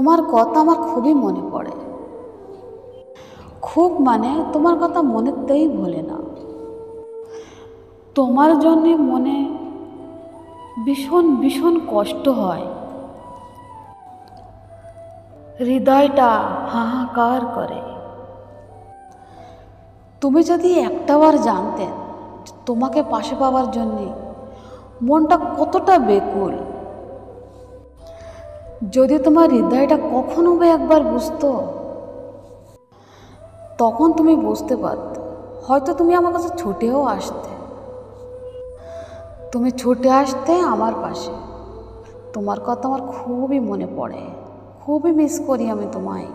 তোমার কথা আমার খুবই মনে পড়ে, খুব মানে তোমার কথা মনেতেই ভোলে না। তোমার জন্যে মনে ভীষণ ভীষণ কষ্ট হয়, হৃদয়টা হাহাকার করে। তুমি যদি একটাবার জানতেন তোমাকে পাশে পাওয়ার জন্যে মনটা কতটা বেকুল, যদি তোমার হৃদয়টা কখনো বা একবার বুঝতো, তখন তুমি বুঝতে পারতে, হয়তো তুমি আমার কাছে ছুটেও আসতে। তুমি ছুটে আসতে আমার পাশে। তোমার কথা আমার খুবই মনে পড়ে, খুবই মিস করি আমি তোমায়।